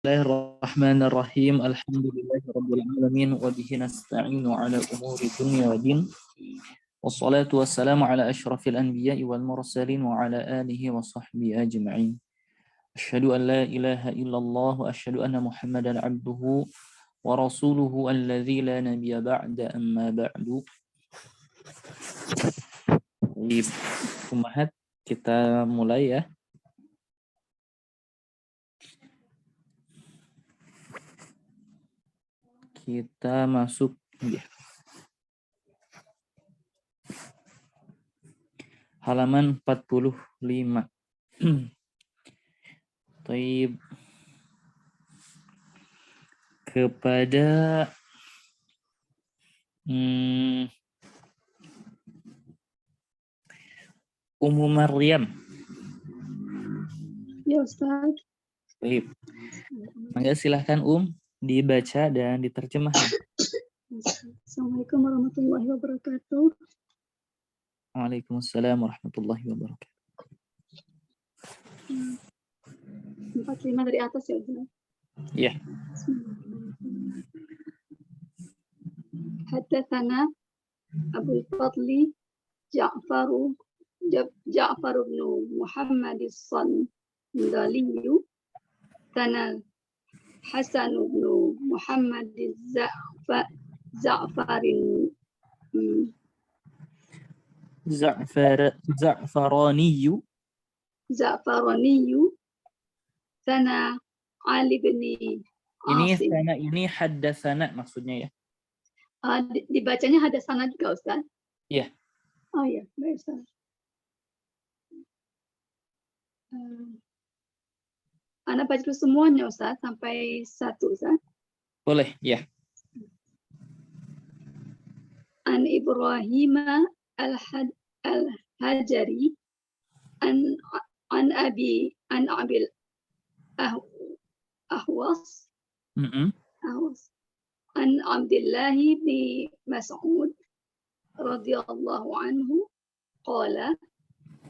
Bismillahirrahmanirrahim. Alhamdulillahirabbil alamin wa bihi nasta'inu ala umuri dunya wa din. Wassalatu wassalamu ala asyrafil anbiya'i wal mursalin wa ala alihi wa sahbihi ajma'in. Asyhadu an la ilaha illallah wa asyhadu anna Muhammadan 'abduhu wa rasuluhu alladzi la nabiyya ba'da amma ba'du. Baik, Ummahat, kita mulai ya. Kita masuk halaman 45. Taib. Kepada Ummu Maryam. Ya Ustaz. Taib. Maka silahkan dibaca dan diterjemahkan. Assalamualaikum warahmatullahi wabarakatuh. Waalaikumsalam warahmatullahi wabarakatuh. 45 dari atas ya Ustaz. Ya. Haddatsana Abu Fadli Ja'far bin Muhammad as-Sandali Tanal Hasan bin Muhammad Za'farani Sana Ali bin Asim. Ini haddatsana maksudnya ya. Dibacanya haddatsana juga Ustaz? Iya. Oh iya, baik Ustaz. Anda baca semuanya Ustaz sampai 1 Ustaz. Boleh, ya. An Ibrahim al-Hajari an Abil Ahwas an Abdullah bin Mas'ud radhiyallahu anhu qala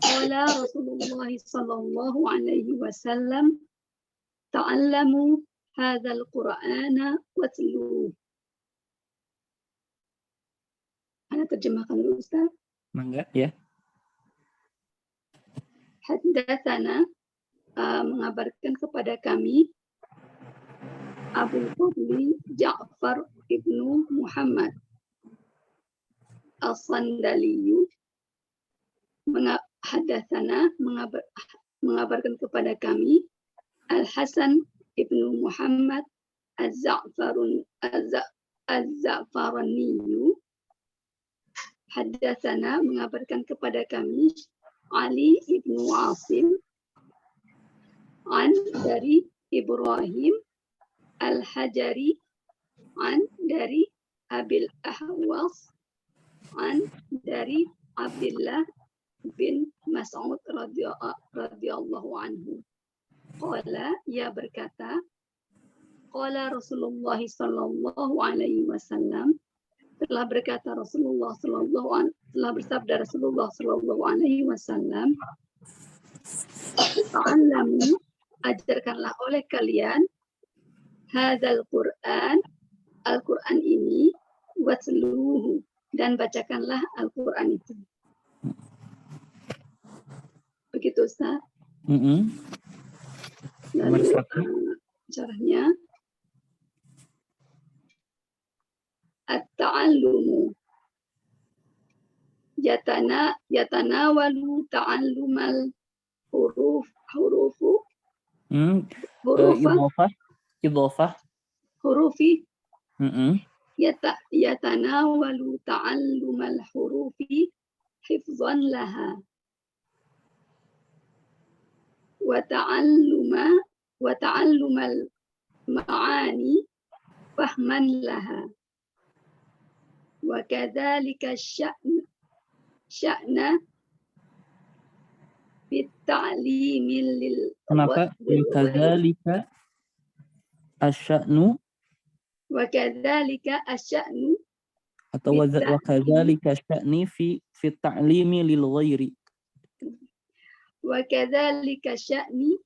Rasulullah sallallahu alaihi wasallam ta'allamu hadzal Qur'ana watluhu. Ana terjemahkan dulu Ustaz. Mangga ya. Haddatsana mengabarkan kepada kami Abu Fadli Ja'far ibnu Muhammad as-Sandali. Haddatsana mengabarkan kepada kami Al-Hasan ibnu Muhammad Az-Za'farani. Haddatsana mengabarkan kepada kami Ali ibnu Asim dari Ibrahim Al-Hajari dari Abil Ahwas dari Abdullah bin Mas'ud radhiyallahu anhu. Qala, ia berkata, qala Rasulullah sallallahu alaihi wasallam, telah berkata Rasulullah telah bersabda Rasulullah sallallahu alaihi wasallam, ta'allamu, ajarkanlah oleh kalian hadzal Qur'an, Al-Qur'an ini, watluhu, dan bacakanlah Al-Qur'an itu. Begitu Ustaz. Lalu caranya at-ta'allumu yatanawalu ta'allumal hurufu idhofah hurufi yatanawalu ta'allumal hurufi hifzan laha wa ta'allumal ma'ani fahman laha wa kadzalika sya'na bitta'limi lil. Kenapa kadzalika asy'nu wa kadzalika asy'nu atau wa kadzalika sya'ni fi ta'limi lil ghairi. Wa kadzalika sya'ni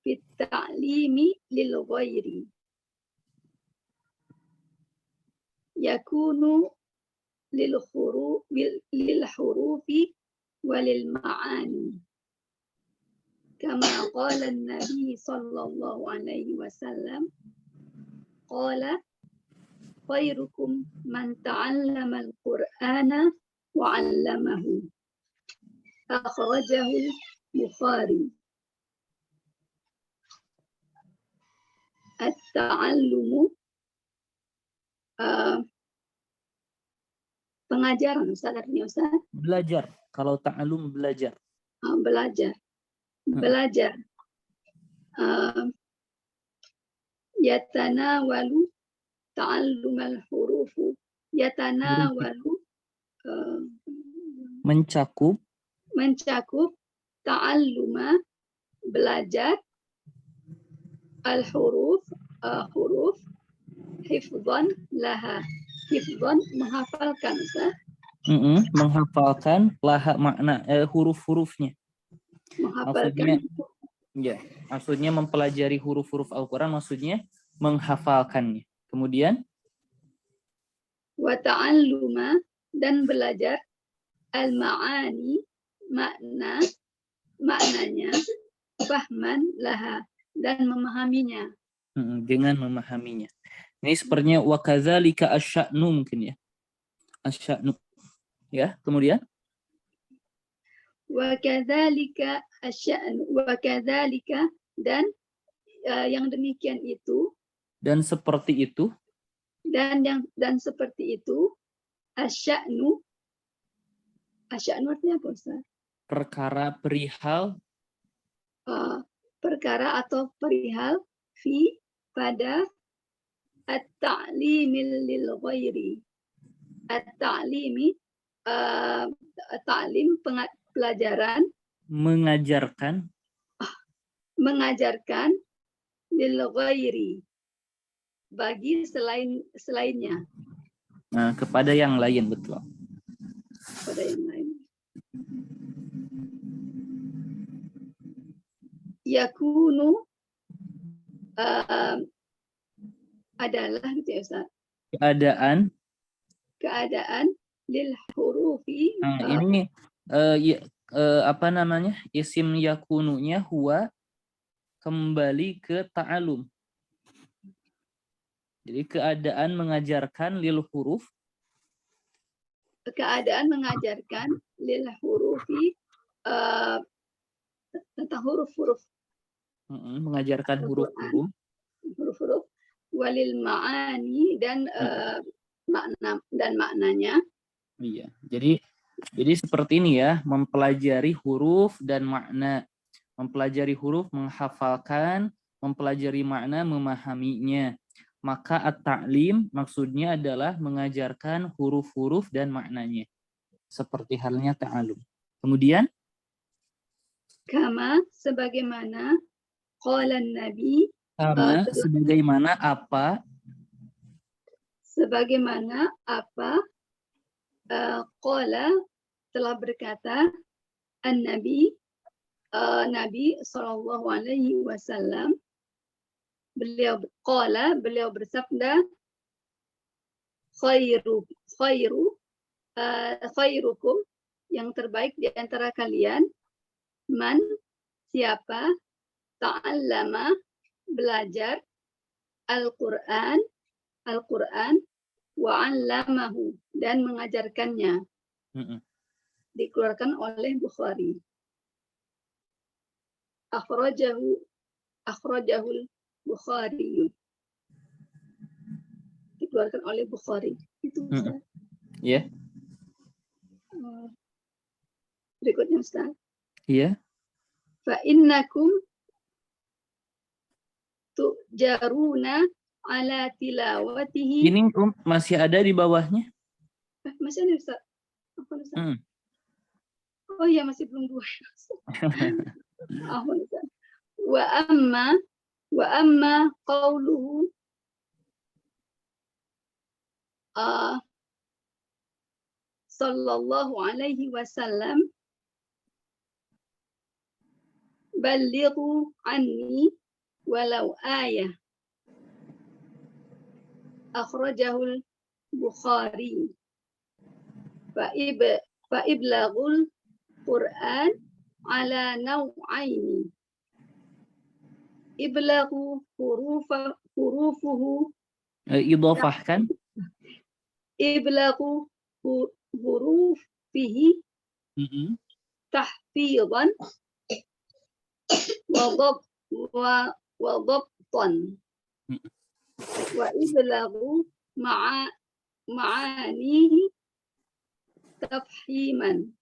fit ta'limi lil ghairi yakunu lil hurufi walil ma'ani kama qala an-nabi sallallahu alaihi wasallam qala khairukum man ta'allama al-Qur'ana wa 'allamahu akhrajahu Bukhari. At-ta'allumu pengajaran, Ustaz, artinya Ustaz? Belajar. Kalau ta'alum belajar. Belajar. Belajar. Yatanawalu ta'allumal hurufu. Yatanawalu mencakup ta'alluma belajar al-huruf huruf hifdzan laha. Hifdzan menghafalkan, Ustaz. Menghafalkan laha makna huruf-hurufnya. Menghafalkan. Maksudnya mempelajari huruf-huruf Al-Quran, maksudnya menghafalkannya. Kemudian wa ta'alluma dan belajar al-ma'ani maknanya fahman laha dan memahaminya. Dengan memahaminya. Ini sepertinya wa kadzalika asya'nu mungkin ya. Asya'nu. Ya, kemudian wa kadzalika asya'nu wa kadzalika dan yang demikian itu dan seperti itu dan seperti itu asya'nu artinya apa, Ustaz? Perkara perihal perkara atau perihal pada at-ta'limil lil ghairi. At-ta'limi ta'lim pelajaran, mengajarkan lil ghairi bagi selainnya. Nah, kepada yang lain, betul. Kepada yang lain. Yakunu adalah gitu ya, Ustaz. Keadaan lil hurufi. Ini apa namanya? Isim yakununya huwa kembali ke ta'alum. Jadi keadaan mengajarkan lil huruf. Keadaan mengajarkan lil hurufi tentang huruf-huruf. Mengajarkan huruf-huruf. Huruf-huruf walil ma'ani dan maknanya. Iya. Jadi seperti ini ya, mempelajari huruf dan makna. Mempelajari huruf, menghafalkan, mempelajari makna, memahaminya. Maka at-ta'lim maksudnya adalah mengajarkan huruf-huruf dan maknanya. Seperti halnya ta'alum. Kemudian kama sebagaimana qala Nabi sebagaimana apa qala telah berkata an-Nabi Nabi sallallahu alaihi wasallam beliau bersabda khairukum yang terbaik di antara kalian man siapa ta'allama belajar Al-Qur'an wa 'allamahu dan mengajarkannya. Dikeluarkan oleh Bukhari. Akhrajahul Bukhari. Dikeluarkan oleh Bukhari. Itu Ustaz. Ya. Berikutnya Ustaz. Iya. Fa innakum tujaruna ala tilawatihi. Ini masih ada di bawahnya? Masih ada Ustaz. Apa Ustaz? Oh iya, masih belum dua. Ustaz. Wa amma qauluhu sallallahu alaihi wasallam Ballighu anni walau ayah. Akhrajahul Bukhari. Fa'iblagul Qur'an ala naw'aini. Iblagu hurufuhu. Idhafahkan. Iblagu hurufihi tahfidhan wa dhabtan. Wa iblagu ma'anihi tafhiman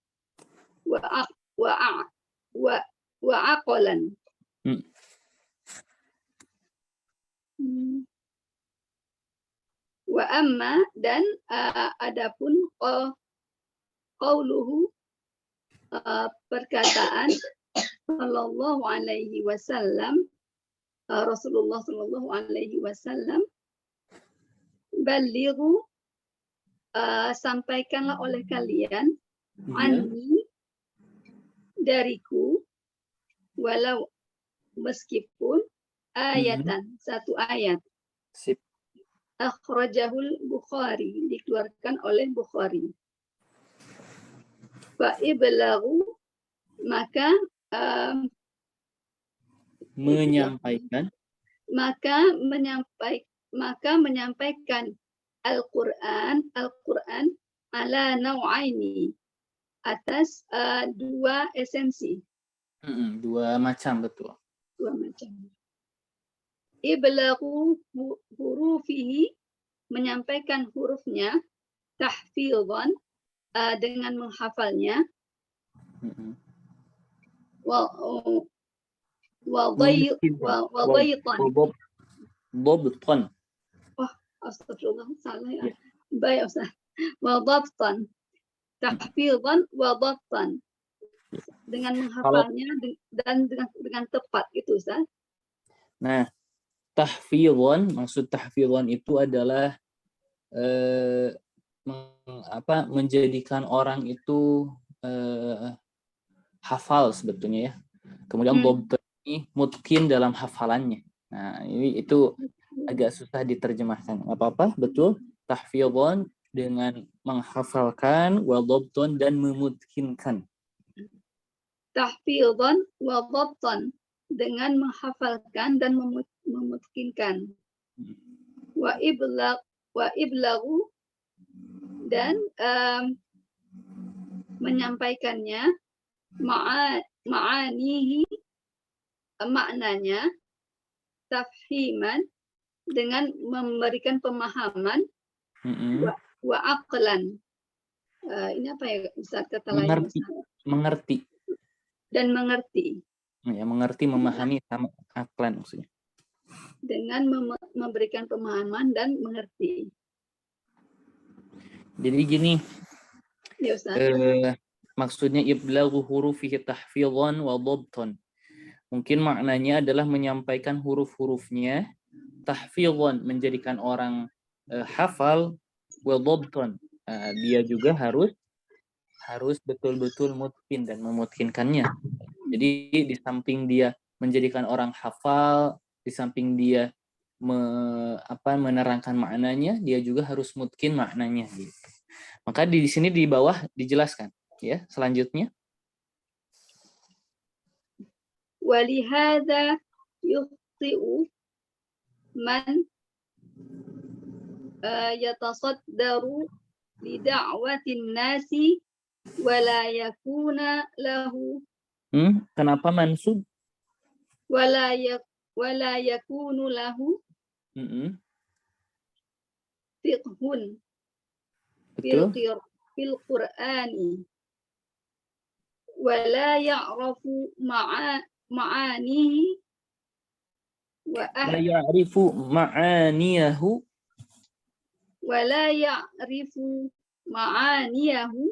wa aqlan. Wa amma dan adapun qauluhu perkataan sallallahu alaihi wasallam, Rasulullah sallallahu alaihi wasallam, balighu, sampaikanlah oleh kalian, anni, dariku, walau meskipun ayatan, satu ayat. Sip. Akhrajahul Bukhari, dikeluarkan oleh Bukhari. Fa'iblaghu, maka menyampaikan Al-Quran ala naw'aini, atas dua esensi. Dua macam, betul. Dua macam. Iblaghu hurufihi, menyampaikan hurufnya, tahfidhan, dengan menghafalnya, wa dhabtan. Wah, astagfirullah, salah ya. Baik, Ustaz. Wa dhabtan. Tahfidhan wa dhabtan. Dengan menghafalnya dan dengan tepat itu, Ustaz. Nah, tahfidhan, maksud tahfidhan itu adalah menjadikan orang itu hafal sebetulnya ya. Kemudian dhabtan ini mutqin dalam hafalannya. Nah, itu agak susah diterjemahkan. Apa-apa, betul. Tahfidhan dengan menghafalkan, wa dhabtan dan memutkinkan. Tahfidhan wa dhabtan, dengan menghafalkan dan memutkinkan. Wa iblaghu, dan menyampaikannya, ma'anihi, maknanya, tafhiman, dengan memberikan pemahaman, wa aqlan. Ini apa ya, Ustaz, kata lain? Mengerti. Dan mengerti. Ya, mengerti, memahami, sama aqlan maksudnya. Dengan memberikan pemahaman dan mengerti. Jadi gini, ya, Ustaz. Maksudnya iblaghu hurufihi tahfidhan wa dhabtan. Mungkin maknanya adalah menyampaikan huruf-hurufnya, tahfidhan, menjadikan orang hafal, wa dhabtan, dia juga harus betul-betul mutqin dan memutkinkannya. Jadi di samping dia menjadikan orang hafal, di samping dia menerangkan maknanya, dia juga harus mutqin maknanya gitu. Maka di sini di bawah dijelaskan ya, selanjutnya. Walihada yukhti'u man yatasaddaru li da'watin nasi wala yakuna lahu. Kenapa mansub? Wala yakunu lahu fiqhun fil Qur'ani wala ya'rafu ma'anihi la ya'rifu ma'aniyahu wala ya'rifu ma'aniyahu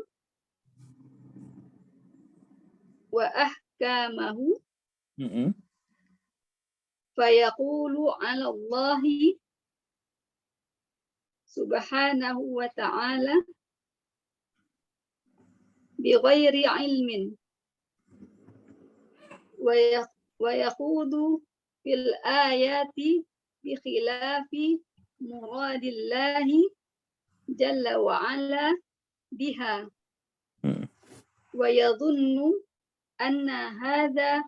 wa ahkamahu fayaqulu 'ala Allahi subhanahu wa ta'ala bighairi ilmin ويخوض في الآيات بخلاف مراد الله جل وعلا بها ويظن أن هذا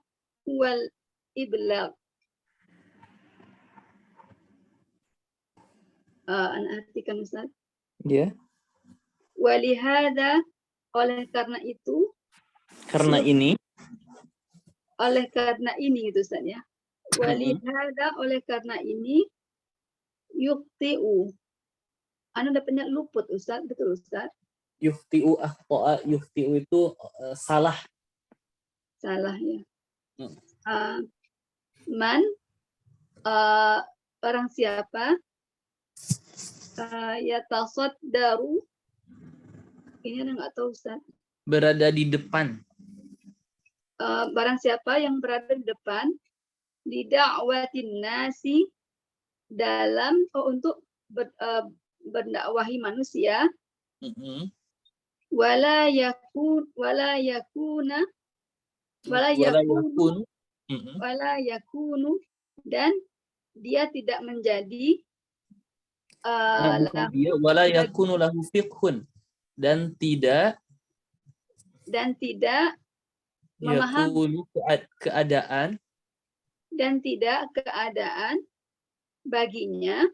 هو الإبلاغ. Ana artikan Ustaz. Ya. Walihada, oleh karena itu. Karena ini. Oleh karena ini itu Ustaz ya. Walihada, oleh karena ini. Yukti'u. Anda dapatnya luput Ustaz, betul Ustaz? Yukti'u akhta'a, yukti'u itu salah. Salah ya. Man, orang siapa? Yatasaddaru. Ini Anda nggak tahu Ustaz. Berada di depan. Barang siapa yang berada di depan di da'watin nasi dalam untuk berdakwahi manusia. Wala yakunu dan dia tidak menjadi wala yakunu lahu fiqhun dan tidak memahami keadaan baginya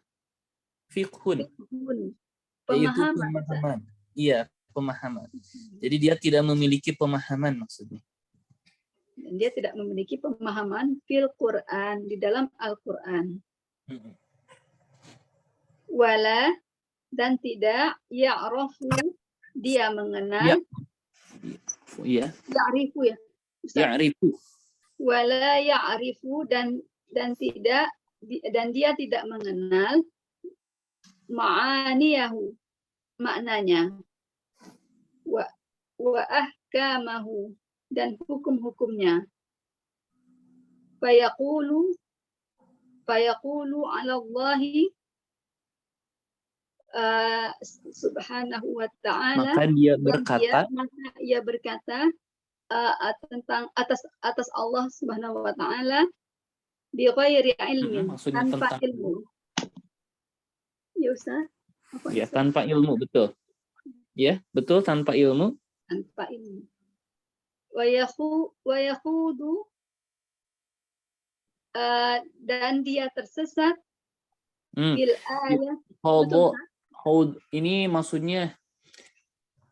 fiqhun pemahaman. Iya, pemahaman. Jadi dia tidak memiliki pemahaman maksudnya. Dan dia tidak memiliki pemahaman fil Quran, di dalam Al-Quran. Wala, dan tidak ya'rafu, dia mengenal. Iya. Ya'rifu ya. Ya'rifu. Wala ya'rifu, dan dia tidak mengenal ma'aniyahu, maknanya. Wa ahkamahu, dan hukum-hukumnya. Fayaqulu 'ala Allahi subhanahu wa ta'ala, maka dia berkata tentang atas Allah subhanahu wa ta'ala bi ghairi ilmin, tanpa ilmu. Ya Ustaz? Ya, tanpa ilmu, betul. Ya, betul, tanpa ilmu. Tanpa ilmu. Wa yakhudu, dan dia tersesat bil ayat. Ini maksudnya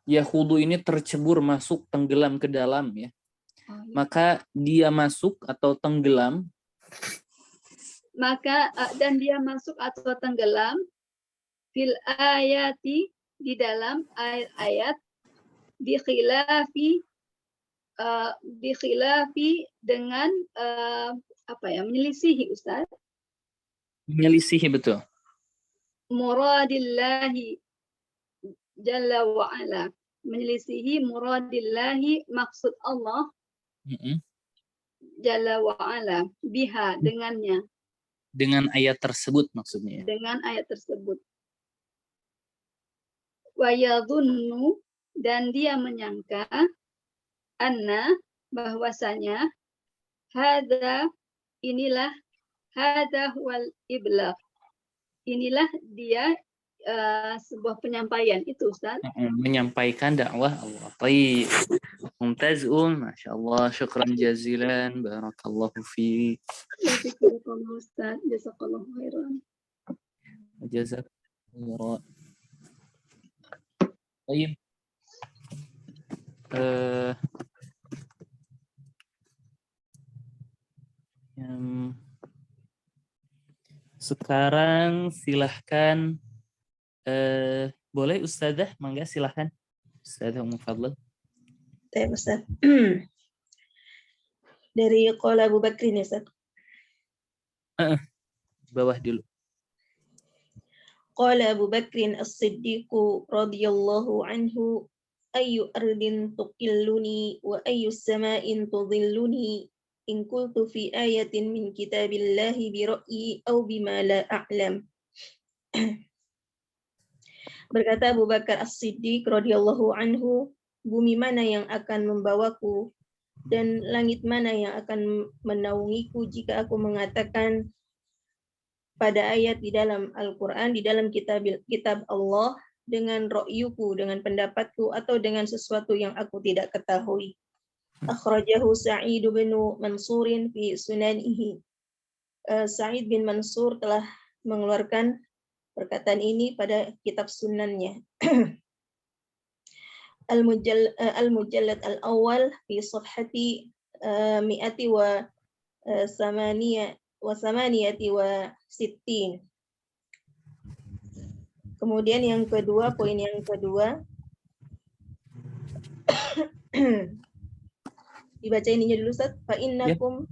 yahudu ini tercebur, masuk, tenggelam ke dalam ya. Maka dia masuk atau tenggelam. Dan dia masuk atau tenggelam fil ayati, di dalam ayat-ayat bi khilafi dengan menyelisihi Ustaz. Menyelisihi, betul. Muradillahi jalla wa ala, menyelisihi muradillahi, maksud Allah jalla wa ala, biha, dengannya. Dengan ayat tersebut maksudnya. Dengan ayat tersebut. Wa yadhunnu, dan dia menyangka, anna, bahwasanya, hadza huwal iblagh, inilah dia sebuah penyampaian itu Ustaz. Menyampaikan dakwah Allah. Baik. Mumtazun, masyaallah, syukran jazilan, barakallahu fiik. Jazakallahu Ustaz, jazakallahu khairan. Jazakallahu khairan. Sekarang silahkan, boleh Ustazah, mangga silahkan. Ustazah Fadlan. Ustaz. Dari Qala Abu Bakrin ya Ustaz. Bawah dulu. Qala Abu Bakrin as-Siddiq radhiyallahu anhu, ayyu ardin tuqilluni wa ayyu sama'in tudhilluni in qultu fi ayatin min kitabillahi bi ra'yi aw bima la a'lam. Berkata Abu Bakar As-Siddiq radhiyallahu anhu, bumi mana yang akan membawaku Dan langit mana yang akan menaungiku jika aku mengatakan pada ayat di dalam Al-Quran, di dalam kitab Allah, dengan ro'yuku, dengan pendapatku, atau dengan sesuatu yang aku tidak ketahui. Akhrajahu Sa'id bin Mansurin fi sunanihi. Sa'id bin Mansur telah mengeluarkan perkataan ini pada kitab sunannya. Al-Mujallad al-awwal fi safhati mi'ati wa samaniyati wa sittin. Kemudian yang kedua, poin yang kedua, dibaca ininya dulu Ustaz. Fa innakum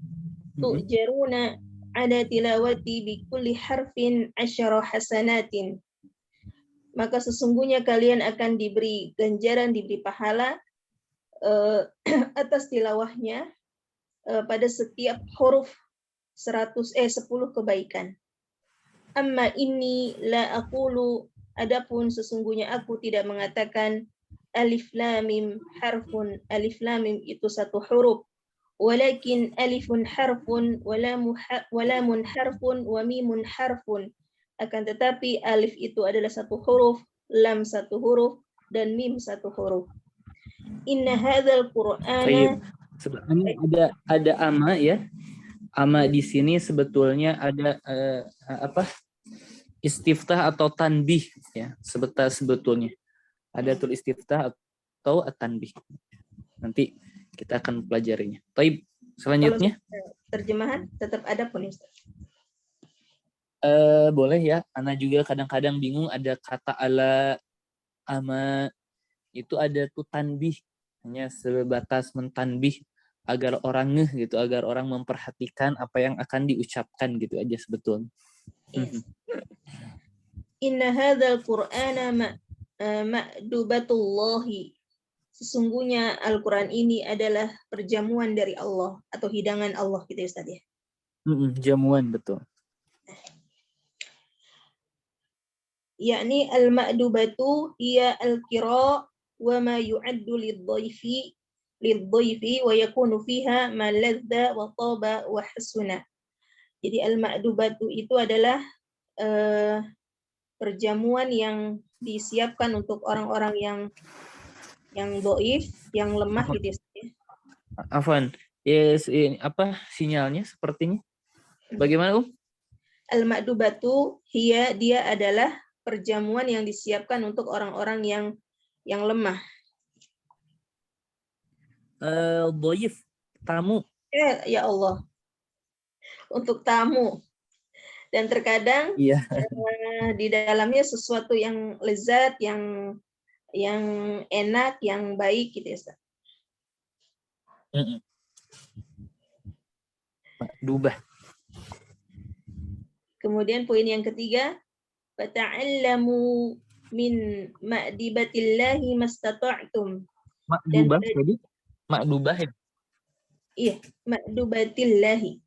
tu'jaruna ada tilawati bi kulli harfin 10 hasanatin. Maka sesungguhnya kalian akan diberi ganjaran, diberi pahala atas tilawahnya pada setiap huruf 10 kebaikan. Amma inni la aqulu, adapun sesungguhnya aku tidak mengatakan alif lam mim harfun, alif lam mim itu satu huruf, walakin alifun harfun walamun harfun wa mimun harfun, akan tetapi alif itu adalah satu huruf, lam satu huruf, dan mim satu huruf. Inna hadzal qur'ana, sebenarnya ada ama ya. Ama di sini sebetulnya ada istiftah atau tanbih ya, sebetulnya ada tulis istiftah atau tanbih. Nanti kita akan pelajarinya. Baik, selanjutnya terjemahan tetap ada pun Ustaz. Boleh ya. Ana juga kadang-kadang bingung, ada kata ala, ama itu ada tuh tanbih, hanya sebatas mentanbih agar orang ngeh gitu, agar orang memperhatikan apa yang akan diucapkan gitu aja sebetulnya. Yes. Inna hadzal qur'ana ma'dubatullahi. Sesungguhnya Al-Quran ini adalah perjamuan dari Allah atau hidangan Allah gitu ya Ustaz ya. Jamuan, betul. Yakni al-ma'dubatu hiya al-qira wa ma yu'addu lidhaifi wa yakunu fiha ma ladza wa taba wa hasuna. Jadi al-ma'dubatu itu adalah perjamuan yang disiapkan untuk orang-orang yang dhaif, yang lemah gitu ya. Afwan, yes, ini apa sinyalnya sepertinya? Bagaimana, Al-ma'dubatu hiya, dia adalah perjamuan yang disiapkan untuk orang-orang yang lemah. Dhaif, tamu. Ya Allah. Untuk tamu. Dan terkadang iya, di dalamnya sesuatu yang lezat, yang enak, yang baik gitu ya Ustaz. Dubah. Kemudian poin yang ketiga, fata'allamu min ma'dibatillahi mastata'tum. Ma'dubah tadi? Ma'dubah ya? Iya, ma'dubatillahi.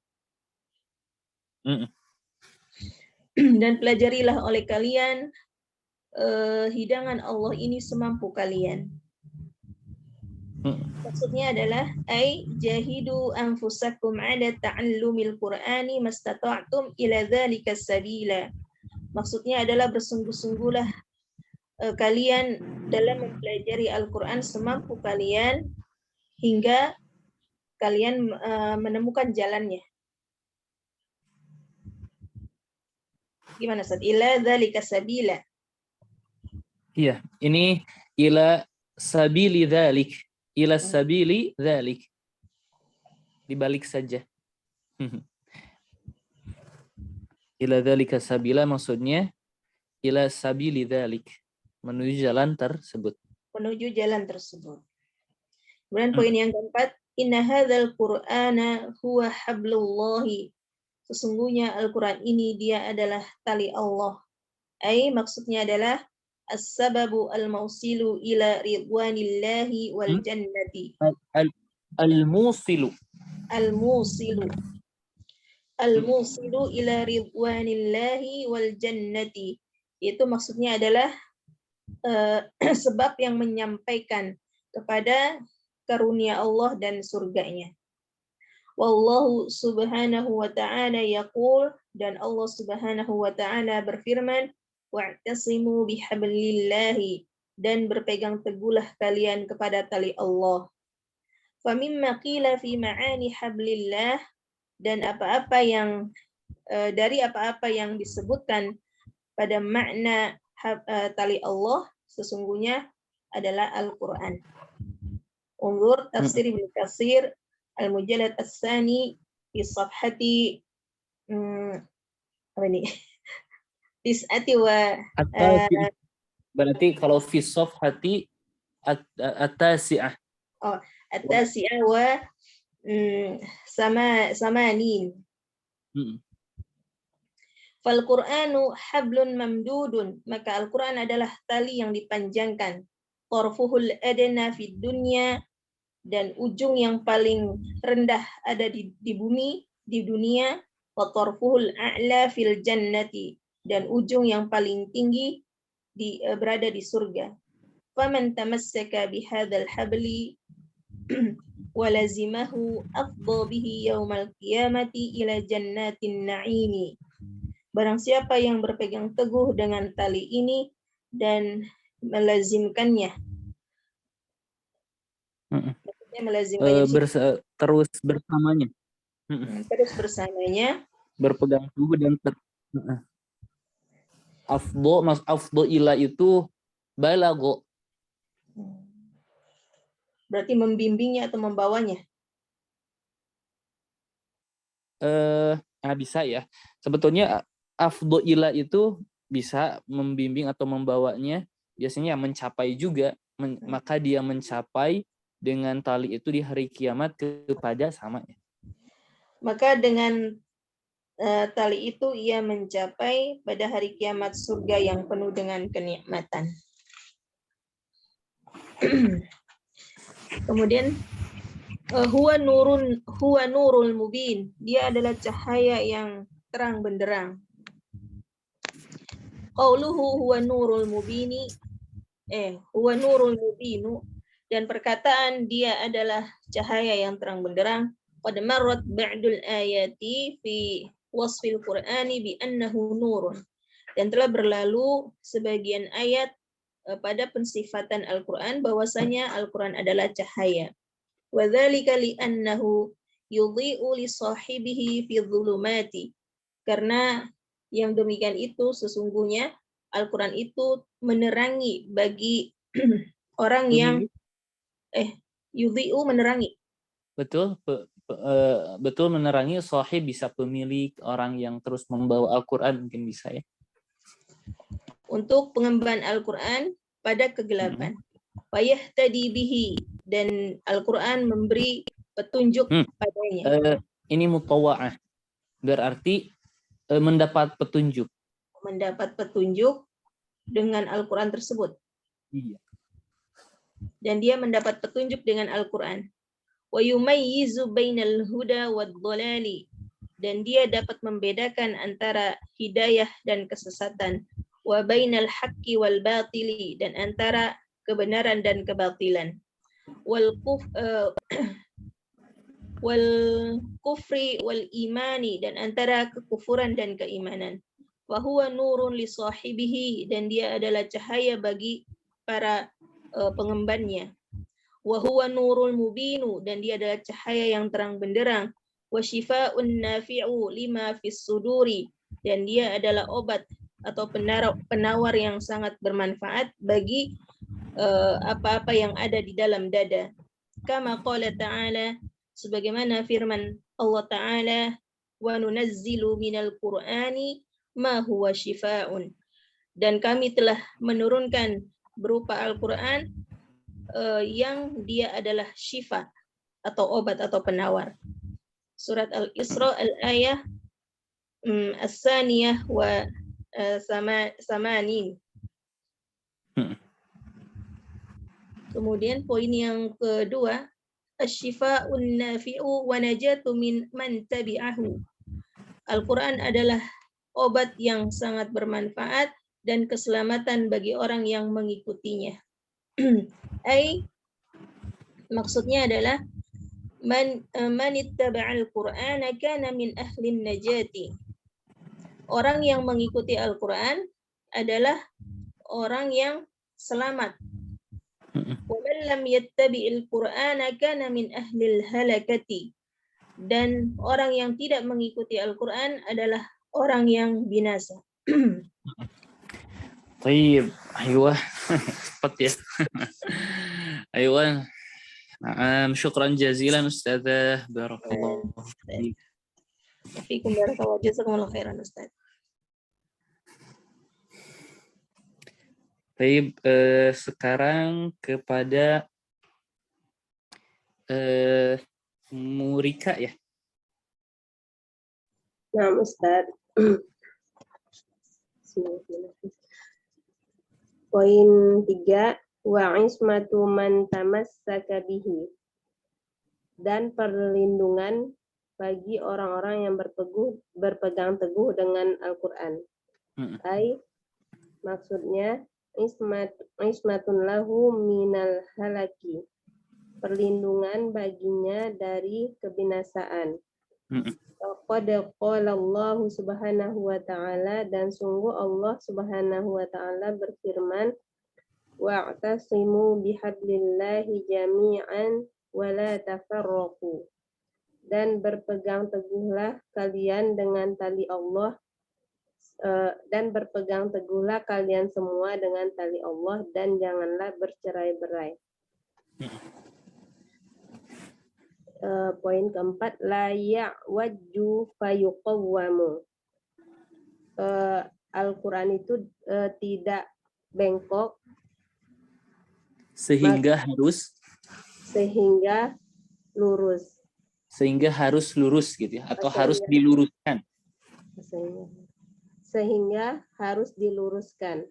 Dan pelajarilah oleh kalian hidangan Allah ini semampu kalian. Maksudnya adalah jahidu anfusakum ala ta'allumil Qur'ani mastata'tum ila dzalika sabila. Maksudnya adalah bersungguh-sungguhlah kalian dalam mempelajari Al-Qur'an semampu kalian hingga kalian menemukan jalannya. Gimana Ustaz? Ila dzalika sabila. Iya, ini ila sabili dzalik. Ila sabili dzalik. Dibalik saja. Ila dzalika sabila maksudnya ila sabili dzalik. Menuju jalan tersebut. Menuju jalan tersebut. Kemudian poin yang keempat, inna hadzal qur'ana huwa hablullahi. Sesungguhnya Al-Quran ini dia adalah tali Allah. Maksudnya adalah as-sababu al-mausilu ila ridwanillahi wal jannati. Al-musilu. Al-musilu. Al-musilu ila ridwanillahi wal jannati. Itu maksudnya adalah sebab yang menyampaikan kepada karunia Allah dan surganya. Wallahu subhanahu wa ta'ala yaqul, dan Allah subhanahu wa ta'ala berfirman, wa'tasimu bihablillahi, dan berpegang teguhlah kalian kepada tali Allah. Famimma qila fi ma'ani hablillah, dan dari apa-apa yang disebutkan pada makna tali Allah sesungguhnya adalah Al-Quran. Unzur tafsir Ibnu Katsir al-mujallad as-sani fi safhati tis'ati wa berarti kalau fi safhati at-tasi'ah. at-tasi'ah wa samanin. Fal Qur'anu hablun mamdudun, maka Al-Quran adalah tali yang dipanjangkan. Tarfuhul adna fid dunya, dan ujung yang paling rendah ada di bumi, di dunia. Wa tarfuhul a'la fil jannati, dan ujung yang paling tinggi berada di surga. Faman tamassaka bihadzal habli walazimahu afdha bihi yaumal qiyamati ila jannatin na'imi. Barang siapa yang berpegang teguh dengan tali ini dan melazimkannya, terus bersamanya, berpegang teguh dan afdho ila itu balago, berarti membimbingnya atau membawanya. Bisa ya. Sebetulnya afdho ila itu bisa membimbing atau membawanya, biasanya mencapai juga, maka dia mencapai dengan tali itu di hari kiamat kepada samanya. Maka dengan tali itu ia mencapai pada hari kiamat surga yang penuh dengan kenikmatan. Kemudian huwa nurul mubin, dia adalah cahaya yang terang benderang. Qauluhu huwa nurul mubini, huwa nurul mubinu, dan perkataan dia adalah cahaya yang terang benderang. Qad marrat ba'dul ayati fi wasfil Qur'ani bi annahu nurun, dan telah berlalu sebagian ayat pada pensifatan Al-Qur'an bahwasanya Al-Qur'an adalah cahaya. Wa dzalika li annahu yudhi'u li sahibihi fi dhulumati, karena yang demikian itu sesungguhnya Al-Quran itu menerangi bagi orang yang yudhi'u menerangi. Betul, betul menerangi, sahib bisa pemilik, orang yang terus membawa Al-Quran mungkin bisa ya. Untuk pengemban Al-Quran pada kegelapan. Fayahtadi bihi, dan Al-Quran memberi petunjuk padanya. Ini mutawa'ah, berarti mendapat petunjuk. Mendapat petunjuk dengan Al-Quran tersebut. Iya. Dan dia mendapat petunjuk dengan Al-Quran. Wa yumayyizu bainal huda wad dhalali, dan dia dapat membedakan antara hidayah dan kesesatan. Wa bainal haqqi wal batili, dan antara kebenaran dan kebatilan. Wal kufri wal imani, dan antara kekufuran dan keimanan. Wa huwa nurun li sahibihi, dan dia adalah cahaya bagi para pengembannya. Wa huwa nurul mubinu, dan dia adalah cahaya yang terang benderang. Wa shifaa'un nafi'u lima fis suduri, dan dia adalah obat atau penawar yang sangat bermanfaat bagi apa-apa yang ada di dalam dada. Kama qala ta'ala, sebagaimana firman Allah Ta'ala, wa nunazzilu minal Qur'ani ma huwa shifaa'un, dan kami telah menurunkan berupa Al-Quran yang dia adalah syifa atau obat atau penawar. Surat Al-Isra al-ayah as-saniyah wa samanin. Kemudian poin yang kedua, asy-syifa'un nafi'u wa najatu min man tabi'ahu. Al-Quran adalah obat yang sangat bermanfaat dan keselamatan bagi orang yang mengikutinya. Ai Maksudnya adalah man ittaba'al Qur'ana kana min ahlin najati. Orang yang mengikuti Al-Qur'an adalah orang yang selamat. Wa man lam yattabi'il Qur'ana kana min ahlil halakati. Dan orang yang tidak mengikuti Al-Qur'an adalah orang yang binasa. طيب أيوة cepat ya. أيوة نعم شكرا جزيلا أستاذة بارك الله فيك. Fiikum barakallahu, jazakumullah khairan Ustaz. Baik, sekarang kepada Murika ya. Nah, Ustaz. Poin 3, wa ismatu man tamassaka bihi. Dan perlindungan bagi orang-orang yang berpegang teguh dengan Al-Qur'an. Maksudnya ismatun lahu minal halaki. Perlindungan baginya dari kebinasaan. Qad qala Allah Subhanahu wa ta'ala, dan sungguh Allah Subhanahu wa ta'ala berfirman, wa'tasimu bihablillahi jami'an wa la tafarraqu. Dan berpegang teguhlah kalian dengan tali Allah, dan berpegang teguhlah kalian semua dengan tali Allah, dan janganlah bercerai-berai. Poin keempat, la ya'wajju fayuqawwamu. Al-Quran itu tidak bengkok Sehingga harus lurus. Sehingga harus lurus gitu ya, atau harus diluruskan. Sehingga harus diluruskan.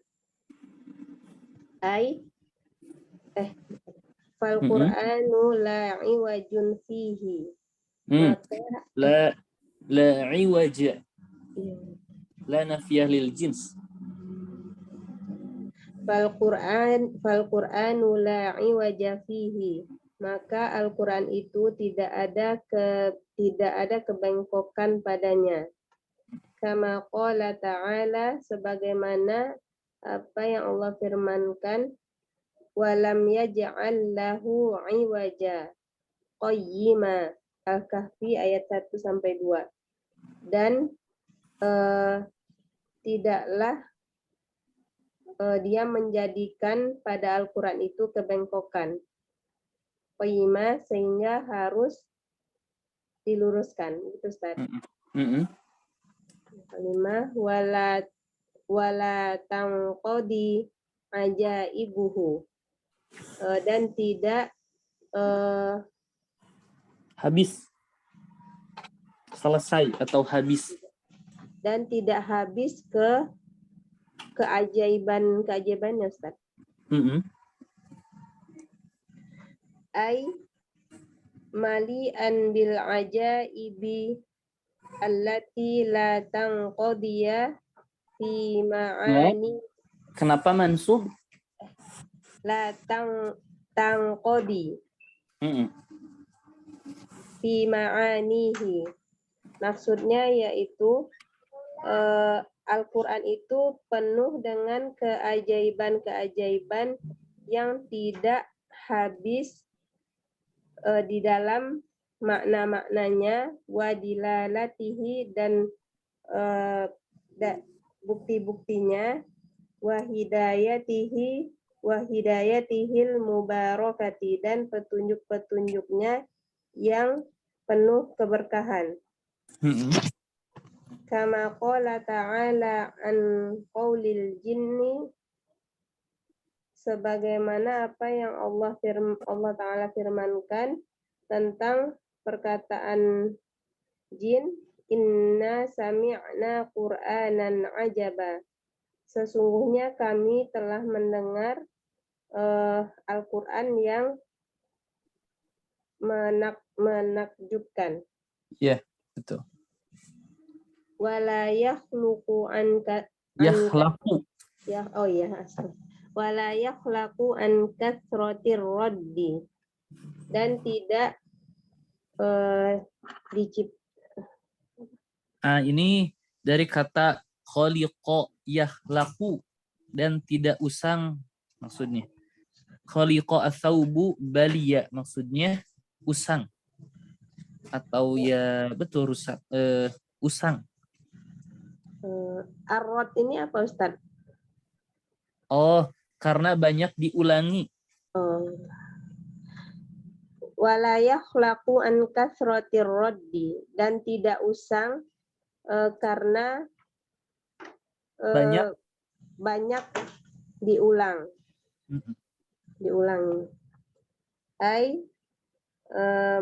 Fal Qur'anu la iwajun fihi. La iwaja. La nafiyah lil jins. Fal Qur'anu la iwaja fihi. Maka Al-Qur'an itu tidak ada kebengkokan padanya. Kama qala ta'ala, sebagaimana apa yang Allah firmankan, walam yaj'al lahu iwaja qayyima. Al-Kahfi ayat 1-2. Dan tidaklah dia menjadikan pada Al-Quran itu kebengkokan, qayyima, sehingga harus diluruskan. Itu Ustaz. Kalimah wala tanqadi ajaibuhu. Dan tidak habis, selesai atau habis, dan tidak habis keajaibannya, Ustaz. Ai mali'an bil ajaibi allati la tanqadiya fi ma'ani. Kenapa mansub? La tanqadi fi ma'anihi. Maksudnya yaitu Al-Quran itu penuh dengan keajaiban-keajaiban yang tidak habis di dalam makna-maknanya, wadilalatihi, dan bukti-buktinya, wahidayatihil mubarakati, dan petunjuk-petunjuknya yang penuh keberkahan. Kama qala ta'ala an qaulil jinni, sebagaimana apa yang Allah Ta'ala firmankan tentang perkataan jin, inna sami'na qur'anan ajaba. Sesungguhnya kami telah mendengar Al-Quran yang menakjubkan. Ya, betul. Wala yakhluqu wala yakhlaqu an kathratir raddi. dan tidak Ini dari kata khaliqa yahlaku dan tidak usang maksudnya. Khaliqa athaubu baliya maksudnya usang. Atau ya betul rusak usang. Arrod ini apa Ustaz? Oh, karena banyak diulangi. Wala yakhlaqu an kasratir raddi, dan tidak usang karena banyak diulang. Diulangi.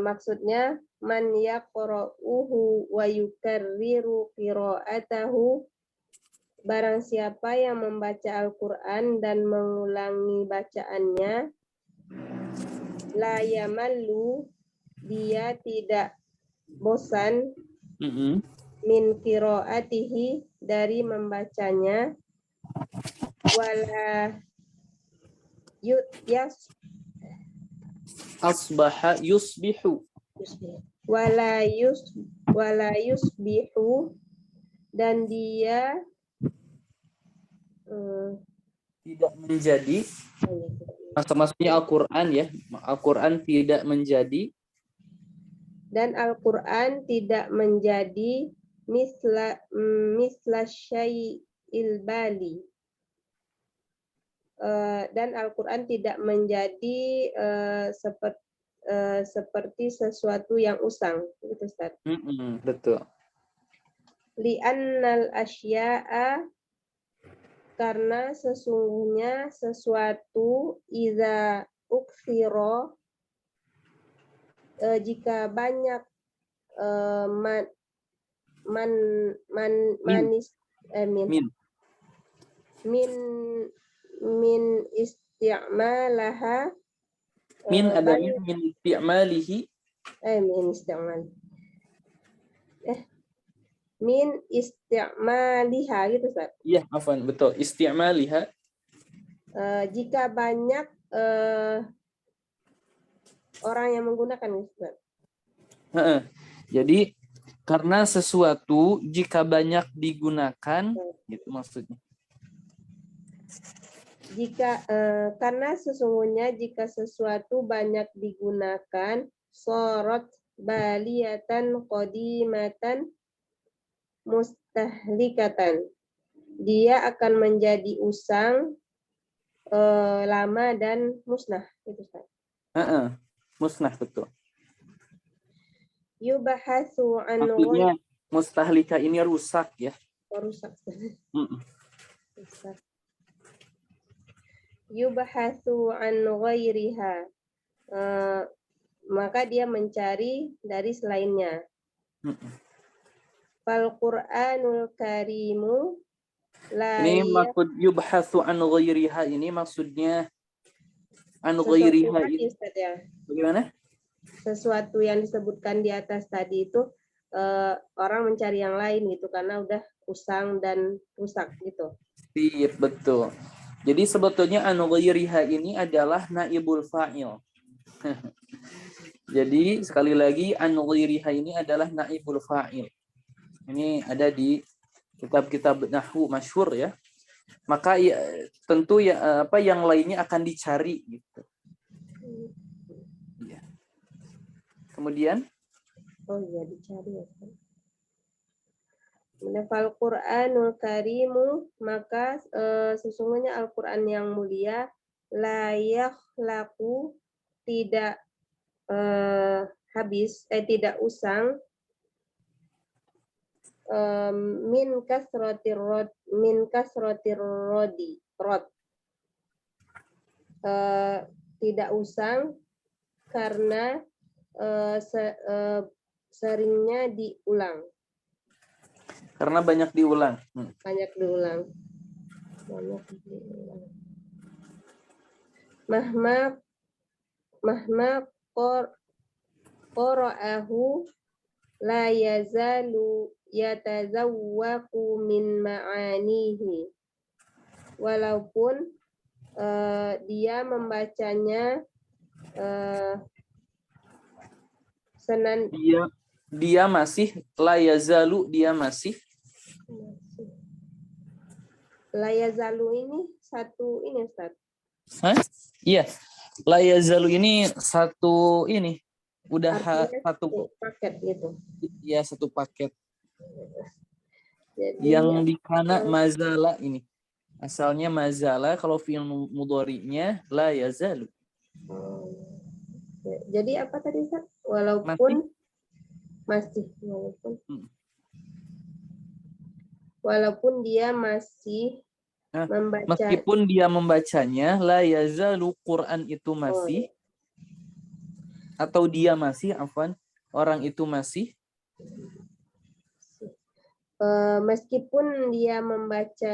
Maksudnya man yaqra'uhu wa yukarriru qira'atahu, barang siapa yang membaca Al-Qur'an dan mengulangi bacaannya, la yamallu, dia tidak bosan, min qira'atihi, dari membacanya, wala Asbaha yusbihu. wala yusbihu, dan dia Tidak menjadi, maksudnya Al-Quran ya, Al-Quran tidak menjadi, dan Al-Quran tidak menjadi misla syai'il bali, dan Al-Quran tidak menjadi seperti sesuatu yang usang, gitu Ustaz. Betul. Li'annal asya'a, karena sesungguhnya sesuatu, iza ukthiro, jika banyak min isti'malaha, Min adanya min isti'malihi, min isti'maliha, gitu Ustaz. iya afwan, betul, isti'maliha, jika banyak orang yang menggunakan, Ustaz. Jadi karena sesuatu jika banyak digunakan, gitu maksudnya. Karena sesungguhnya jika sesuatu banyak digunakan, sorot baliyatan qadimatan mustahlikatan, dia akan menjadi usang, lama dan musnah, itu Ustaz. Musnah, betul. Yubahasu an, maksudnya mustahlika ini rusak ya. Rusak. Yubahasu an ghairiha, maka dia mencari dari selainnya. Fal Qur'anul Karimu la, ini maksud yubhasu an ghairiha, ini maksudnya an ghairiha ini bagaimana? Sesuatu yang disebutkan di atas tadi itu orang mencari yang lain gitu karena udah usang dan rusak gitu. Iya, betul. Jadi sebetulnya an ghairiha ini adalah naibul fa'il. Jadi sekali lagi an ghairiha ini adalah naibul fa'il. Ini ada di kitab-kitab nahwu masyhur ya. Maka ya, tentu ya yang lainnya akan dicari gitu. Ya. Kemudian dicari ya. Menafal Qur'anul Karimu, maka sesungguhnya Al-Qur'an yang mulia, la yakhlaqu, tidak habis, tidak usang, min kasratir rod, tidak usang karena seringnya diulang. Karena banyak diulang. Banyak diulang. Mahma qara'ahu la yazalu yatazawwaqu min ma'anihi. Walaupun dia membacanya Senan Dia masih, la yazalu, dia masih. La yazalu ini satu ini Ustaz. Hah? Iya. La yazalu ini satu ini. Udah Artinya satu, paket gitu. ya satu paket. Jadi Yang di kana mazala ini. Asalnya mazala, kalau fi'il mudhari'nya la yazalu. oh, jadi apa tadi Ustaz? Walaupun masih walaupun dia masih Nah, membaca. meskipun dia membacanya, la yazalu, Quran itu Oh, masih, ya. atau dia masih, afwan, orang itu masih. Meskipun dia membaca,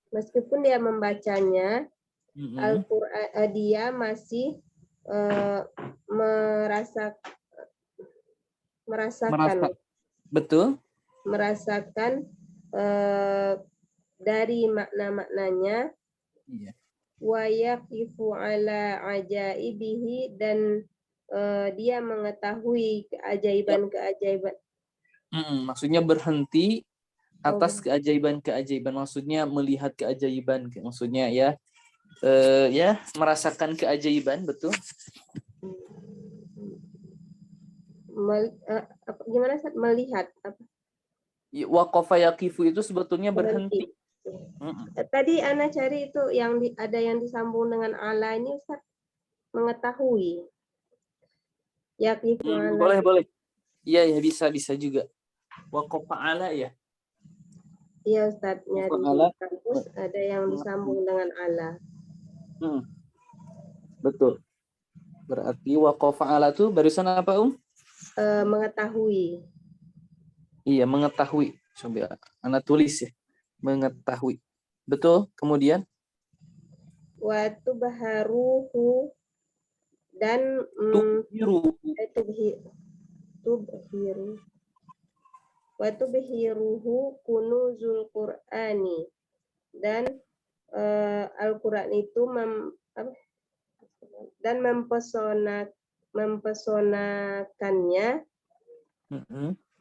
meskipun dia membacanya, Al-Quran, dia masih merasakan, Betul. merasakan dari makna-maknanya. Iya. Wa yaqifu ala ajaibihi, dan dia mengetahui keajaiban-keajaiban. Maksudnya berhenti atas keajaiban-keajaiban, maksudnya melihat keajaiban, maksudnya ya, ya merasakan keajaiban, betul. Gimana Ustaz? Melihat apa? Waqafa yaqifu itu sebetulnya berhenti. Tadi Ana cari itu yang ada yang disambung dengan ala ini Ustaz, mengetahui. Yaqifu ala. Boleh. Iya ya, bisa juga. Waqafa ala ya. Iya Ustaz, nyari di kampus ada yang disambung dengan ala. Betul. Berarti waqafa ala itu barusan apa Mengetahui. Iya, mengetahui. Coba Ana tulis ya. Mengetahui. Betul. Kemudian Watu baharuhu, dan watu bihiruhu kunuzul Qur'ani, dan Al-Quran itu dan mempesonakannya,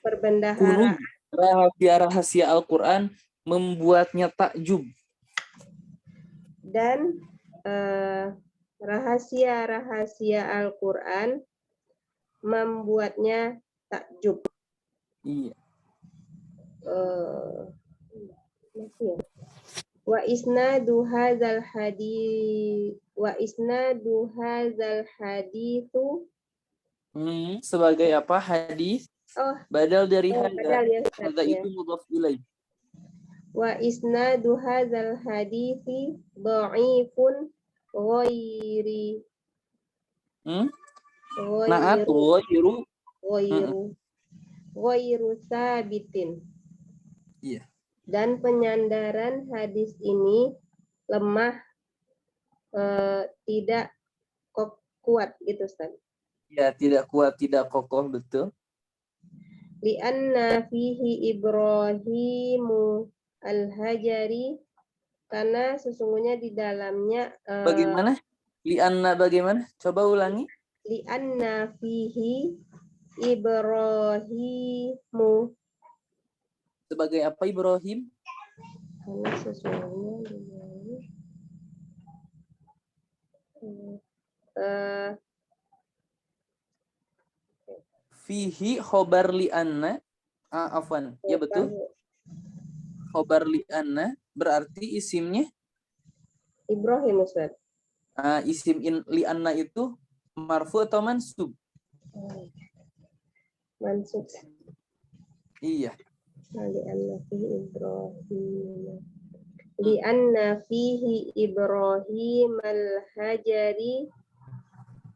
perbendaharaan, rahasia Al-Quran membuatnya takjub, dan rahasia-rahasia Al-Quran membuatnya takjub. Iya. Wa isnadu hadzal haditsu, sebagai apa? Hadis. Badal dari hadza. Hadza itu mudhaf ilaih. Wa isnadu hadzal hadithi dha'ifun ghairi. Naat ghairu sabitin. Iya. Dan penyandaran hadis ini lemah, tidak kuat gitu Ustaz. Ya, tidak kuat, tidak kokoh, betul. Li'anna fihi Ibrahimu al-Hajari, karena sesungguhnya di dalamnya Bagaimana? Li'anna bagaimana? Coba ulangi. Li'anna fihi Ibrahimu. Sebagai apa Ibrahim? Karena sesungguhnya fihi khobar li'anna. Afwan. Ya betul. Khobar li'anna berarti isimnya Ibrahim Ustaz. Isim li'anna itu marfu atau mansub? Mansub. Iya. Li'anna fihi Ibrahim al-Hajari,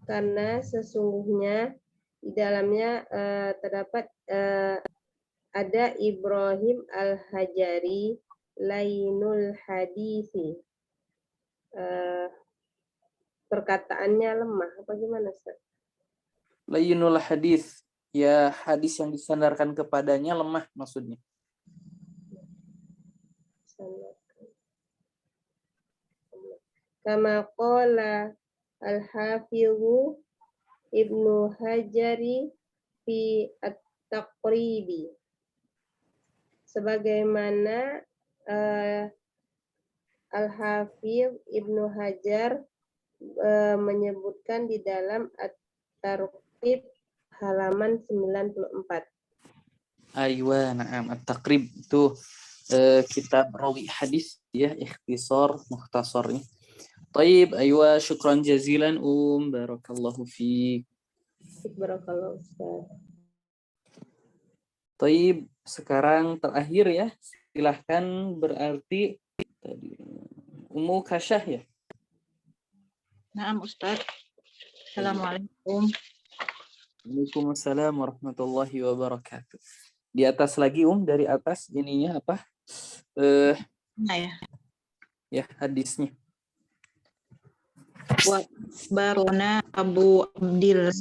karena sesungguhnya di dalamnya terdapat ada Ibrahim al-Hajari lainul hadisi. Perkataannya lemah, apa gimana Ustaz? Lainul hadis. Ya, hadis yang disandarkan kepadanya lemah maksudnya. Kama qala al-Hafidhu Ibnu Hajari fi at-Taqribi. Sebagaimana Al-Hafidh Ibnu Hajar menyebutkan di dalam At-Targhib halaman 94. Aywa, na'am. At-Taqrib itu kitab rawi hadis ya, ikhtisar mukhtasarnya. Taib, aywa, syukran jazilan barakallahu fiik. Barakallahu Ustaz. Taib, sekarang terakhir ya. Silahkan berarti tadi Ummu Kasyah ya. Naam Ustaz. Assalamualaikum. Waalaikumsalam warahmatullahi wabarakatuh. Di atas lagi dari atas ininya apa? Nah ya. Ya, hadisnya. Wa barona Abu Abdillah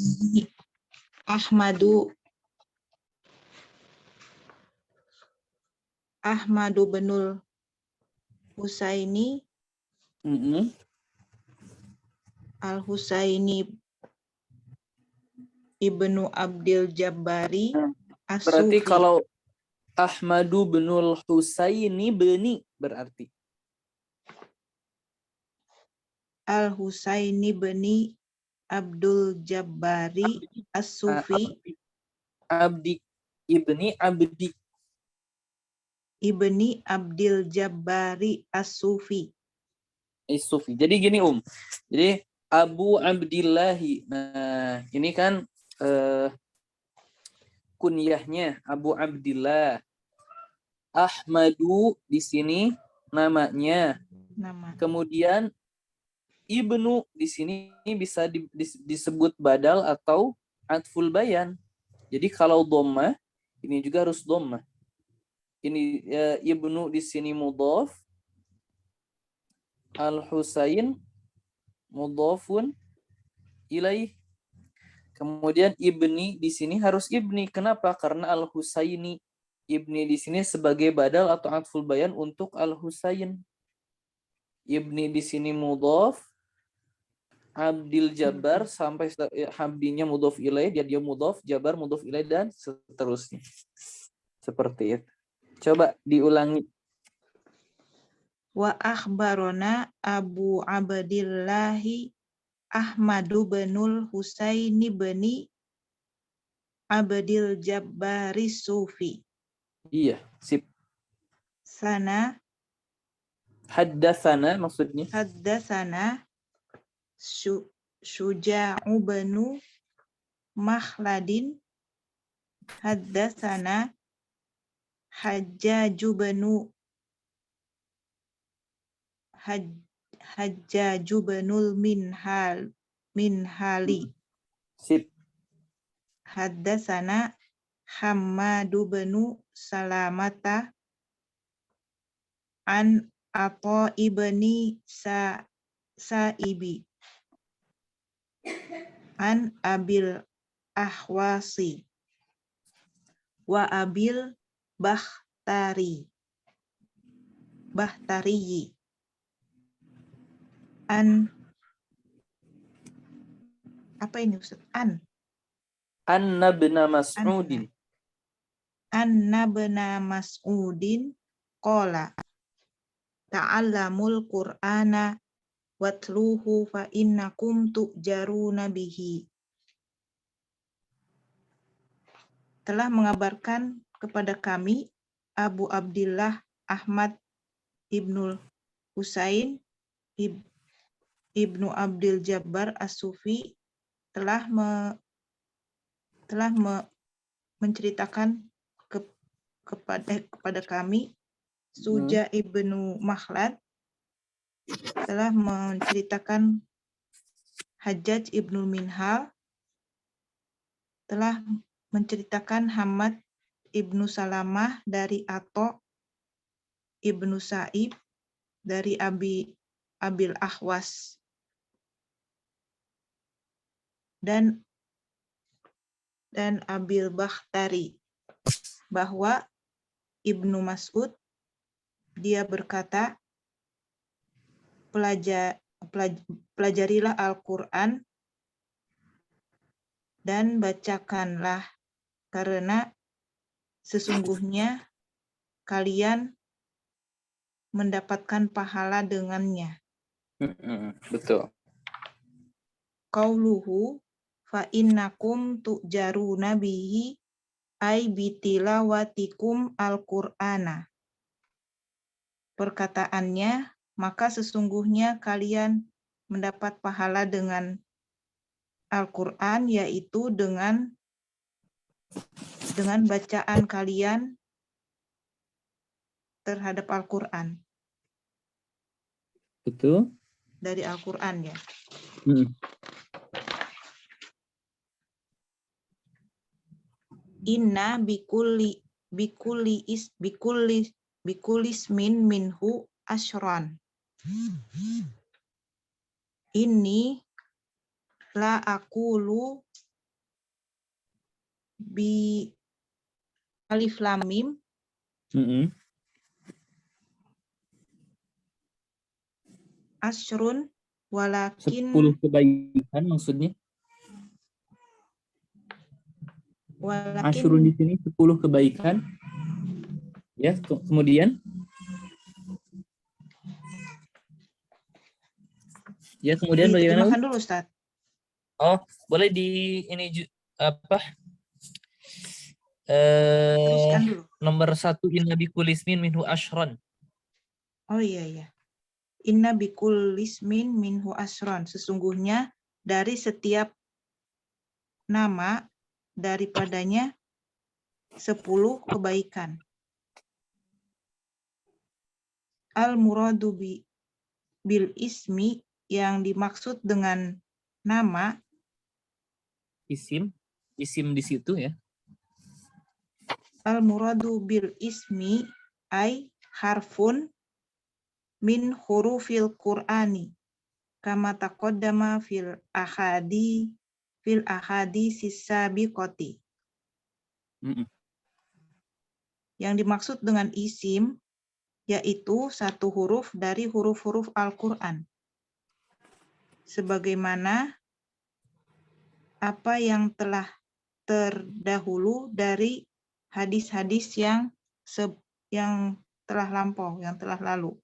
Ahmadu binul Husaini Al-Husaini Ibnu Abdil Jabbari Berarti As-Sufi. kalau Ahmadu binul Husaini beni berarti Al-Husaini bani Abdul Jabbari As-Sufi Abdi Ibni Abdil Jabbari As-Sufi. Sufi. Jadi gini Jadi Abu Abdillahi. Nah, ini kan kunyahnya Abu Abdillah. Ahmadu di sini namanya. Nama. Kemudian Ibnu di sini bisa disebut badal atau atful bayan. Jadi kalau dhammah, ini juga harus dhammah. Ini Ibnu di sini mudhaf, Al-Husain mudhafun ilaih. Kemudian ibni di sini harus ibni. Kenapa? Karena Al-Husaini. Ibni di sini sebagai badal atau atful bayan untuk Al-Husain. Ibni di sini mudhaf, Abdil Jabbar sampai habdinya mudhaf ilaih, dia mudhaf, Jabar mudhaf ilaih dan seterusnya. Seperti itu. Coba diulangi. Wa akhbarona Abu Abdillahi Ahmadu binul Husaini bani Abdil Jabbari Sufi. Iya, sip. Sana Haddatsana maksudnya. haddatsana Syuja'u banu Makhladin haddatsana Hajjaju banul Minhali. Sip. Haddatsana Hammadu banu Salamata an Atha ibni Sa'ibi an Abil Ahwasi wa Abil Bahtari an apa ini Ustaz? Anna bin Mas'udin. Anna bin Mas'udin qala ta'allamul Qur'ana watluhu fa innakum tu'jaruna bihi. Telah mengabarkan kepada kami Abu Abdillah Ahmad Ibnul Husain Ibnu Abdil Jabbar As-Sufi telah menceritakan kepada kami Suja Ibnu Makhlad telah menceritakan Hajjaj Ibnu Minhal telah menceritakan Hamad Ibnu Salamah dari Atha Ibnu Sa'ib dari Abil Ahwas dan Abil Bakhtari bahwa Ibnu Mas'ud dia berkata, pelajarilah Al-Quran dan bacakanlah, karena sesungguhnya kalian mendapatkan pahala dengannya. Betul. Qauluhu fa innakum tu'jaruna bihi ay bitilawatikum al-Qur'ana. Perkataannya, maka sesungguhnya kalian mendapat pahala dengan Al-Qur'an, yaitu dengan bacaan kalian terhadap Al-Qur'an. Betul. Dari Al-Qur'an ya. Inna bikulli ismin minhu asyran. Ini la aqulu bi alif lam mim asyrun walakin 10 kebaikan maksudnya. Asyrun di sini 10 kebaikan. Ya, kemudian bagaimana? Dimakan dulu, Ustaz. Oh, boleh di ini apa? Teruskan dulu. Nomor 1, inna bikulli ismin minhu asyran. Oh iya. Inna bikulli ismin minhu asyran. Sesungguhnya dari setiap nama daripadanya 10 kebaikan. Al-muradu bil ismi, yang dimaksud dengan nama, Isim di situ ya. Al-muradu bil ismi ay harfun min hurufil Qur'ani kama taqaddama fil ahaditsis sabiqati. Yang dimaksud dengan isim yaitu satu huruf dari huruf-huruf Al-Qur'an. Sebagaimana apa yang telah terdahulu dari hadis-hadis yang telah lampau, yang telah lalu.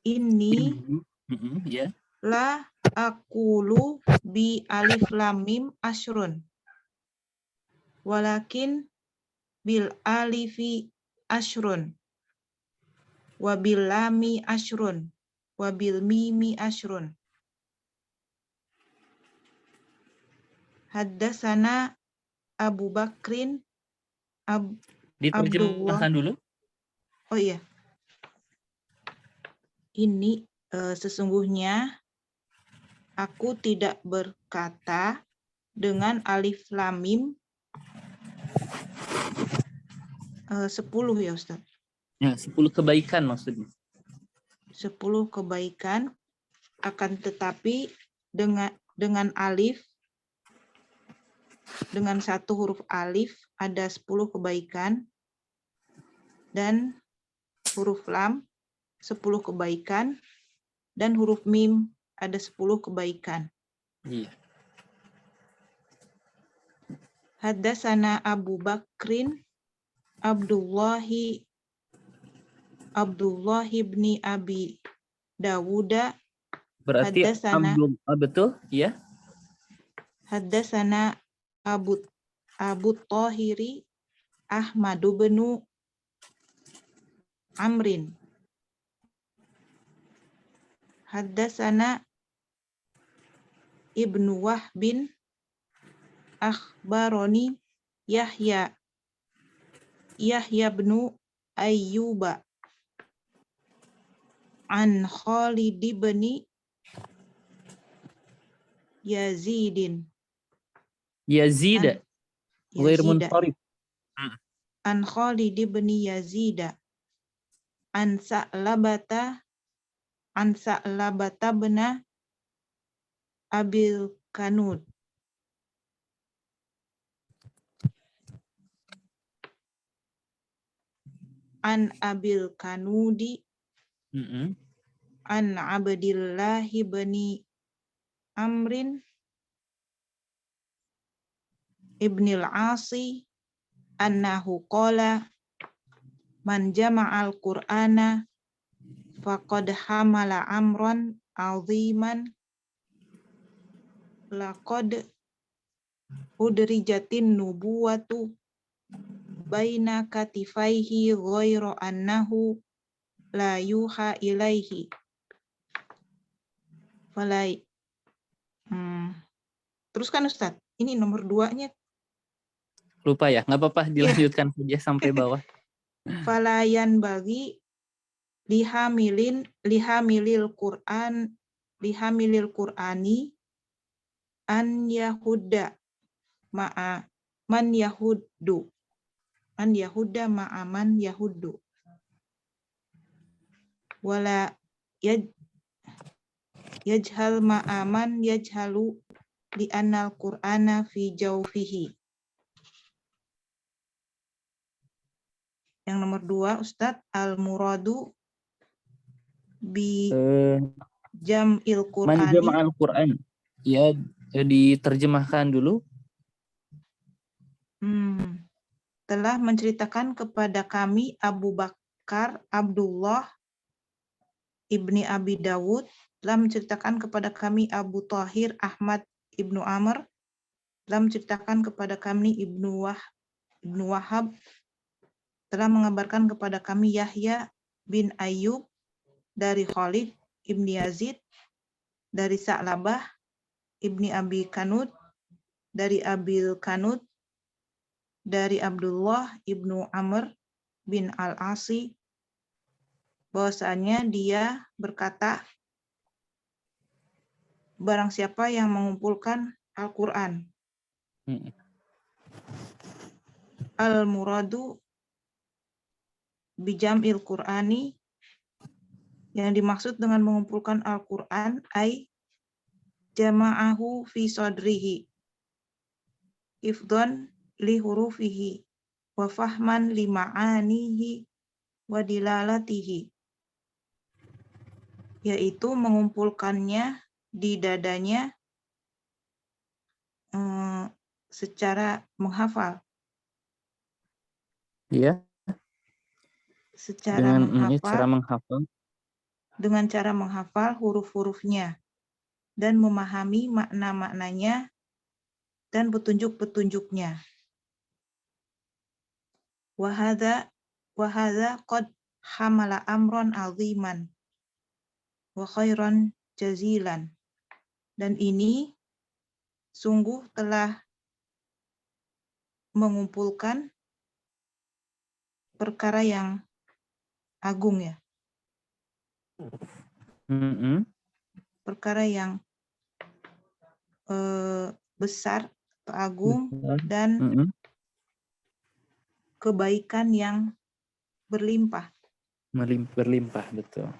Ini Ya. la aqulu bi alif lam mim asyrun. Walakin bil alifi asyrun. Wa bil lami asyrun. Wa bil mimi asyrun. Haddasana Abu Bakrin Diterjemahkan dulu. Oh iya. Ini sesungguhnya aku tidak berkata dengan alif lam mim 10 ya Ustaz. Ya, 10 kebaikan maksudnya. 10 kebaikan, akan tetapi dengan alif, dengan satu huruf alif ada 10 kebaikan, dan huruf lam 10 kebaikan, dan huruf mim ada 10 kebaikan. Iya. Haddasana Abu Bakrin Abdullahi ibni Abi Dawuda. Berarti Haddasana, betul, ya. Haddasana Abu Thahiri Ahmadu bin Amrin. Haddasana Ibnu Wahbin akhbaroni Yahya bin Ayyuba an Khalid bin Yazid. Ghair munsharif. An Khalid bin Yazid an Sa'labata bin Abil Kanud. An Abil Kanudi an Abdillah bin Amrin ibnil Asi annahu qala man jama'al Qur'ana faqad hamala amran aziman laqad udrijatin nubuwatu baina katifaihi ghairu annahu la yuha ilaihi falai. Teruskan Ustadz, ini nomor 2-nya. Lupa ya, nggak apa-apa, dilanjutkan saja sampai bawah. Falayan bagi lihamilil Qur'ani an yahuda ma'a man yahuddu wala yajhal ma'aman yajhalu li annal Qur'ana fi jawfihi. Yang nomor 2 Ustadz, al-muradu bi jam'il Man Qur'ani. jama'al Qur'an. Ya, diterjemahkan dulu. Telah menceritakan kepada kami Abu Bakar Abdullah ibni Abi Dawud, telah menceritakan kepada kami Abu Thahir Ahmad ibnu Amr, telah menceritakan kepada kami Ibnu Wahab, telah mengabarkan kepada kami Yahya bin Ayyub dari Khalid ibni Yazid, dari Sa'labah ibni Abi Kanud, dari Abil Kanud, dari Abdullah ibnu Amr bin Al-Asi, bahwasanya dia berkata, barang siapa yang mengumpulkan Al-Quran, al-muradu bijam'il Qur'ani, yang dimaksud dengan mengumpulkan Al-Quran ay jama'ahu fi sodrihi ifdon li hurufihi wa fahman li ma'anihi wa dilalatihi, yaitu mengumpulkannya di dadanya secara menghafal. Ya. Secara menghafal. Dengan cara menghafal huruf-hurufnya dan memahami makna-maknanya dan petunjuk-petunjuknya. Wahadha qad hamala amron aziman wa khairan jazilan. Dan ini sungguh telah mengumpulkan perkara yang agung ya. Perkara yang besar, agung, dan kebaikan yang berlimpah. Berlimpah, betul.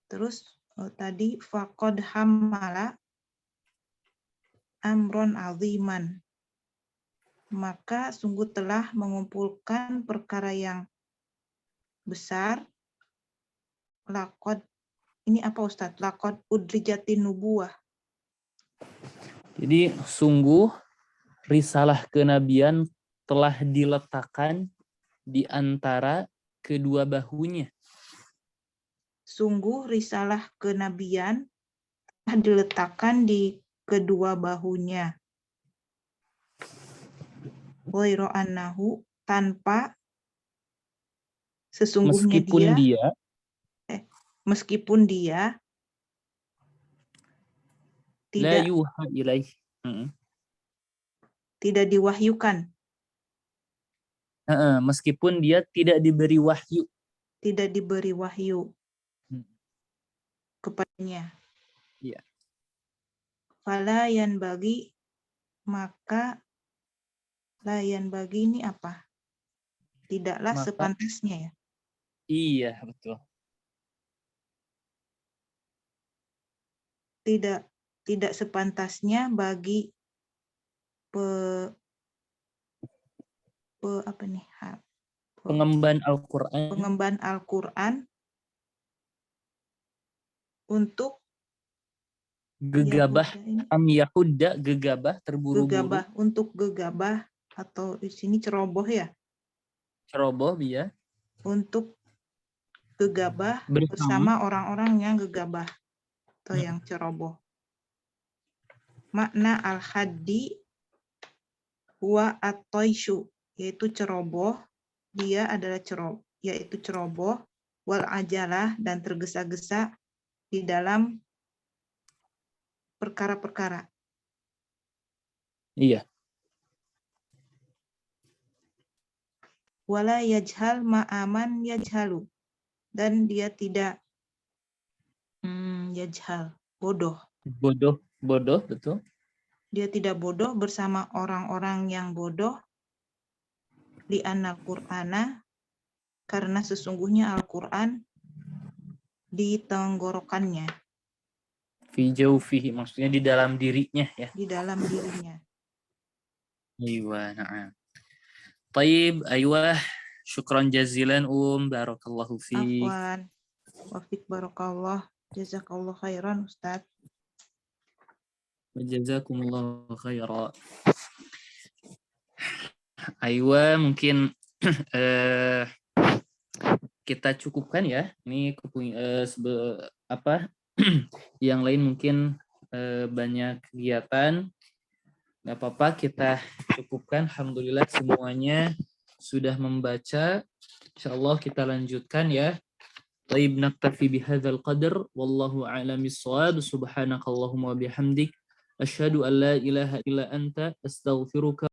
Terus tadi faqad hamala amron aziman, maka sungguh telah mengumpulkan perkara yang besar. Laqad, ini apa Ustadz? Laqad udrijatin nubuwah. Jadi sungguh risalah kenabian telah diletakkan di antara kedua bahunya. Sungguh risalah kenabian telah diletakkan di kedua bahunya. Ghairu annahu, tanpa sesungguhnya meskipun dia la yuha ilaih, tidak diwahyukan. Meskipun dia tidak diberi wahyu. Tidak diberi wahyu kepadanya. Iya. Fala yanbaghi, maka layan bagi ini apa? Tidaklah sepantasnya ya. Iya, betul. Tidak sepantasnya bagi Pengemban Al-Quran. pengemban Al-Quran untuk Gegabah. Yahuda ini, Am Yahuda, gegabah, terburu-buru. gegabah, untuk gegabah, atau di sini ceroboh ya, Ceroboh, ya. untuk gegabah Bersama. bersama orang-orang yang gegabah atau yang ceroboh. Makna al-haddi huwa at-taisyu, yaitu ceroboh, dia adalah yaitu ceroboh, wal ajalah, dan tergesa-gesa di dalam perkara-perkara. Iya. Wala yajhal ma'aman yajhalu, dan dia tidak yajhal, bodoh. Bodoh, betul. Dia tidak bodoh bersama orang-orang yang bodoh, li'annal Qur'ana, karena sesungguhnya Al-Quran di tenggorokannya, Fi jaufihi, maksudnya di dalam dirinya, ya. di dalam dirinya. Aywa, na'am. Taib, aywa. Syukran jazilan, barakallahu fiik. Afwan, wafik barakallah, jazakallah khairan Ustaz. Jazakumullah khairan. Aywa, mungkin kita cukupkan ya. Ini yang lain mungkin banyak kegiatan. Nggak apa-apa, kita cukupkan. Alhamdulillah semuanya sudah membaca. Insyaallah kita lanjutkan ya. Taib, naktafi bihadzal qadar. Wallahu a'lam bissawab. Subhanakallahumma wa bihamdik. Asyhadu an la ilaha illa anta astaghfiruka